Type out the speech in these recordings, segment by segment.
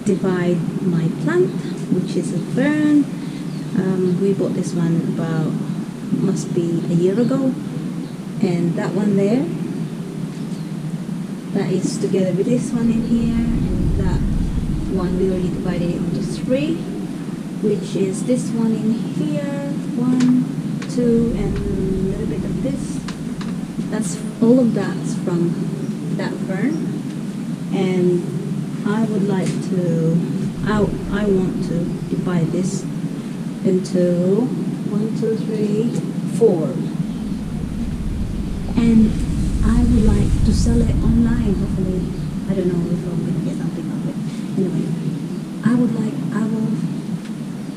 divide my plant, which is a fern. We bought this one about, must be a year ago, and that one there, that is together with this one in here, and that one we already divided it into 3, which is this one in here, 1, 2, and a little bit of this. That's all of that's from that fern, and I would like to, I want to divide this into 1, 2, 3, 4, and I would like to sell it online. Hopefully, I don't know if I'm gonna get something out of it. Anyway, I will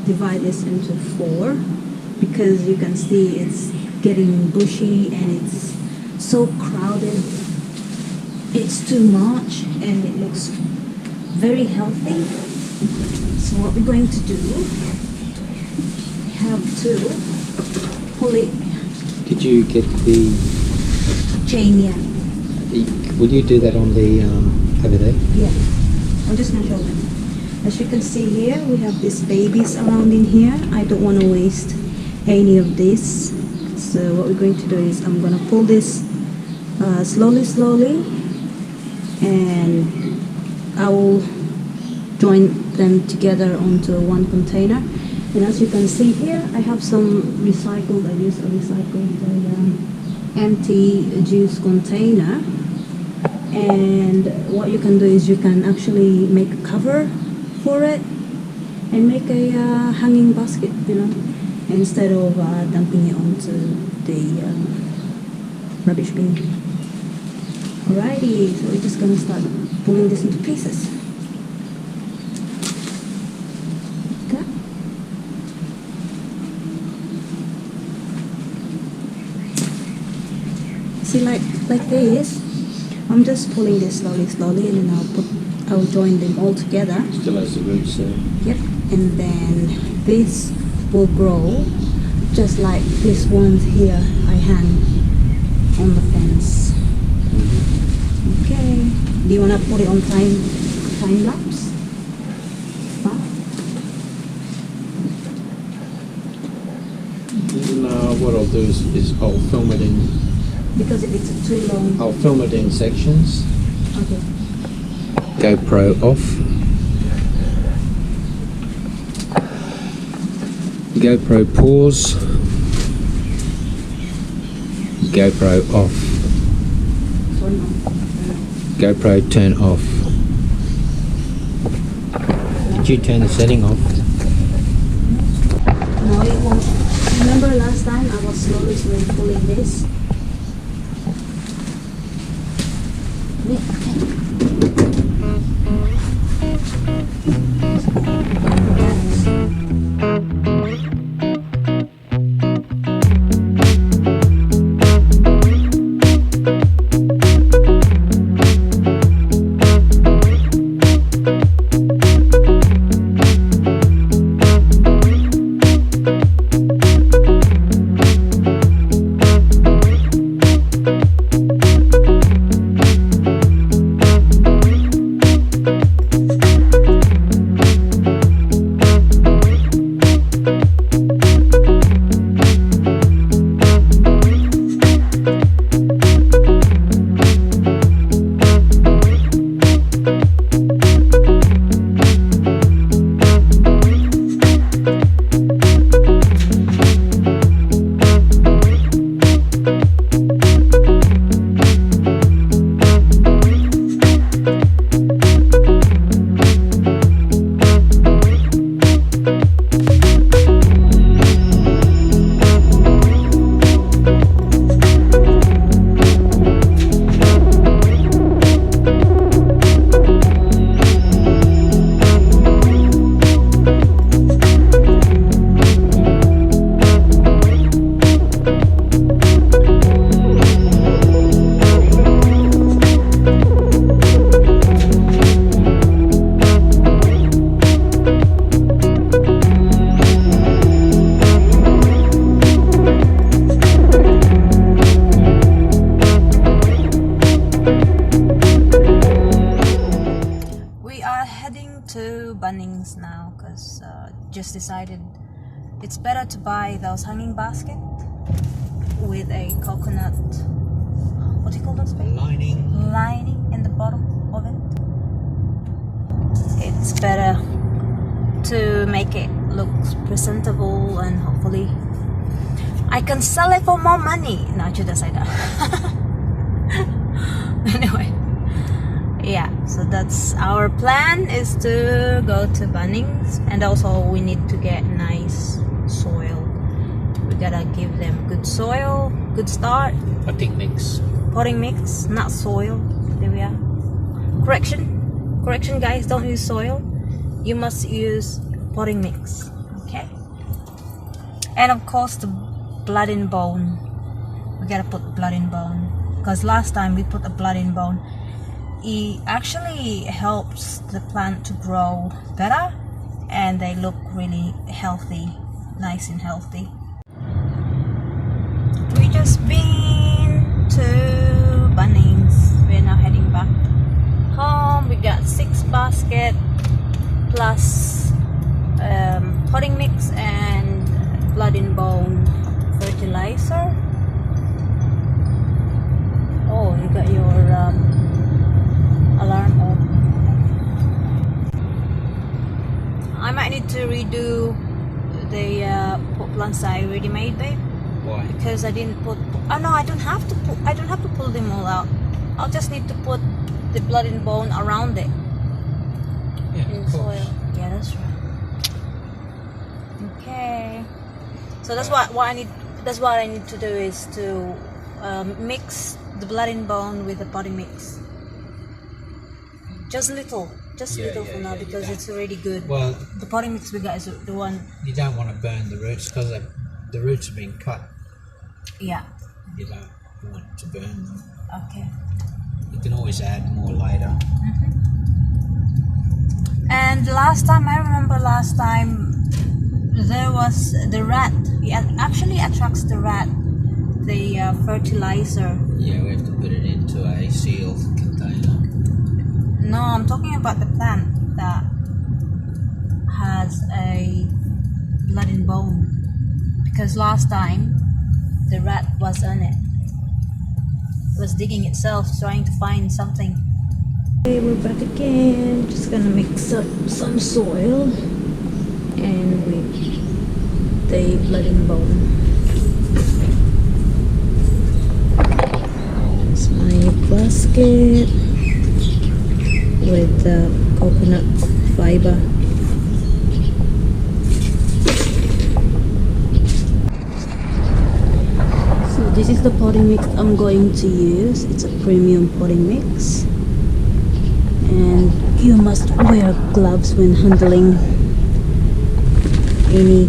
divide this into 4, because you can see it's getting bushy and it's so crowded. It's too much and it looks very healthy. So what we're going to do, we have to pull it. Did you get the chain? Yeah. Will you do that on the over there? Yeah. I'm just gonna show them. As you can see here, we have these babies around in here. I don't want to waste any of this. So what we're going to do is I'm gonna pull this slowly, and I will join them together onto one container. And as you can see here, I have some recycled, I use a recycled empty juice container. And what you can do is you can actually make a cover for it and make a hanging basket, you know, instead of dumping it onto the rubbish bin. Alrighty, so we're just gonna start pulling this into pieces. Okay. See, like this, I'm just pulling this slowly, and then I'll join them all together. Still has the roots there. Yep, and then this will grow just like this one here I hang on the fence. Okay. Do you want to put it on time lapse? Huh? No, what I'll do is I'll film it in. Because if it's too long. I'll film it in sections. Okay. GoPro off. GoPro pause. GoPro off. Turn on. GoPro turn off. Did you turn the setting off? No, it won't. Remember last time I was slowly pulling this? to Bunnings now because just decided it's better to buy those hanging basket with a coconut, what do you call those? Lining in the bottom of it. It's better to make it look presentable and hopefully I can sell it for more money. No, I shouldn't say that. Anyway, yeah, so that's our plan, is to go to Bunnings, and also we need to get nice soil. We gotta give them good soil, good start. Potting mix. Potting mix, not soil. There we are. Correction guys, don't use soil. You must use potting mix. Okay. And of course the blood and bone. We gotta put blood and bone. Because last time we put a blood and bone. It actually helps the plant to grow better. And they look really healthy. Nice and healthy. We just been to Bunnings. We're now heading back home. We got 6 baskets plus potting mix and blood and bone fertilizer. Oh, you got your alarm on. I might need to redo the pot plants I already made, babe. Why? Because I didn't put. Oh no, I don't have to pull them all out. I'll just need to put the blood and bone around it. Yeah, In of soil. course. Yeah, that's right. Okay. So that's what I need. That's what I need to do is to mix the blood and bone with the potting mix. Just little for now because it's already good. Well, The potting mix we got is the one. you don't want to burn the roots because the roots have been cut. Yeah. You don't want to burn them. Okay. You can always add more later. And I remember last time there was the rat. It actually attracts the rat. The fertilizer. Yeah, we have to put it into a sealed container. No, I'm talking about the plant that has a blood and bone. Because last time the rat was on it. It was digging itself, trying to find something. Okay, we're back again. Just gonna mix up some soil and with the blood and bone. It's my basket with the coconut fiber. So this is the potting mix I'm going to use. It's a premium potting mix. And you must wear gloves when handling any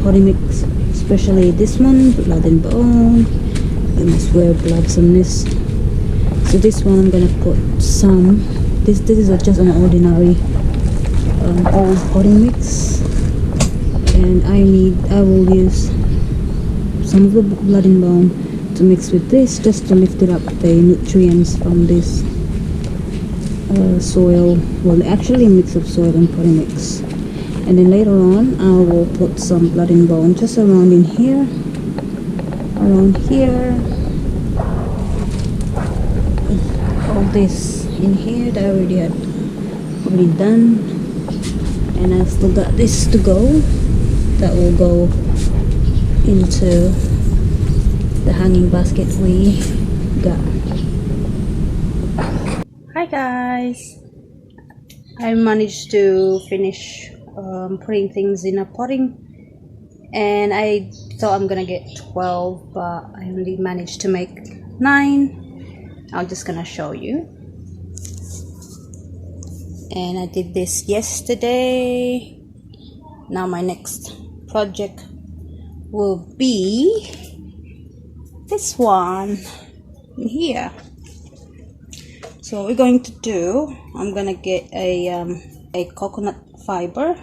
potting mix, especially this one, blood and bone. You must wear gloves on this. So this one I'm gonna put some. This is just an ordinary old potting mix, and I will use some of the blood and bone to mix with this, just to lift it up the nutrients from this soil. Well, actually mix of soil and potting mix, and then later on I will put some blood and bone just around here. All this in here that I already done, and I still got this to go. That will go into the hanging basket we got. Hi guys, I managed to finish putting things in a potting, and I thought I'm gonna get 12, but I only managed to make 9. I'm just gonna show you. And I did this yesterday. Now my next project will be this one in here. So what we're going to do, I'm gonna get a coconut fiber,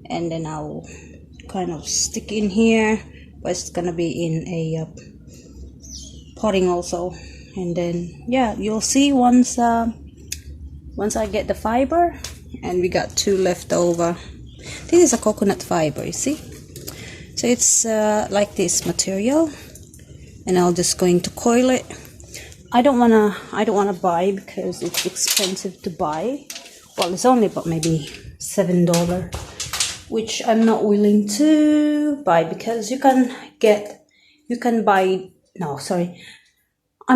and then I'll kind of stick in here, but it's gonna be in a potting also. And then yeah, you'll see once I get the fiber, and we got 2 left over. This is a coconut fiber, you see, so it's like this material, and I'm just going to coil it. I don't wanna buy because it's expensive to buy. Well, it's only about maybe $7, which I'm not willing to buy because I'm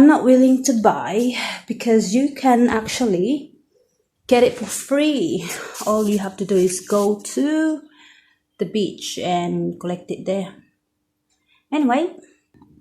not willing to buy because you can actually get it for free. All you have to do is go to the beach and collect it there. Anyway,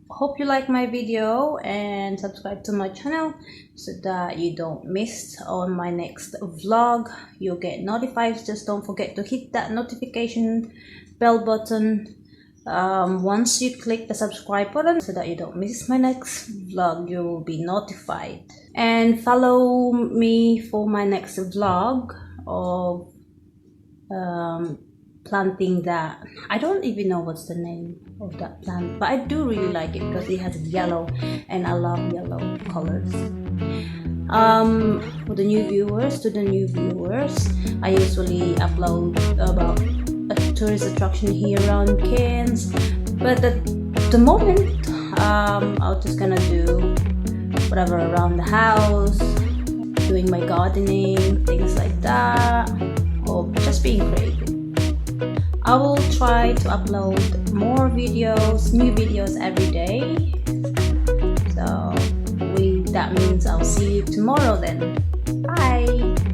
hope you like my video and subscribe to my channel so that you don't miss on my next vlog. You'll get notified. Just don't forget to hit that notification bell button once you click the subscribe button so that you don't miss my next vlog. You will be notified, and follow me for my next vlog of planting that. I don't even know what's the name of that plant, but I do really like it because it has yellow and I love yellow colors. For the new viewers, I usually upload about a tourist attraction here around Cairns, but at the moment I'm just gonna do whatever around the house, doing my gardening, things like that, or just being creative. I will try to upload more videos, new videos every day. So that means I'll see you tomorrow then. Bye!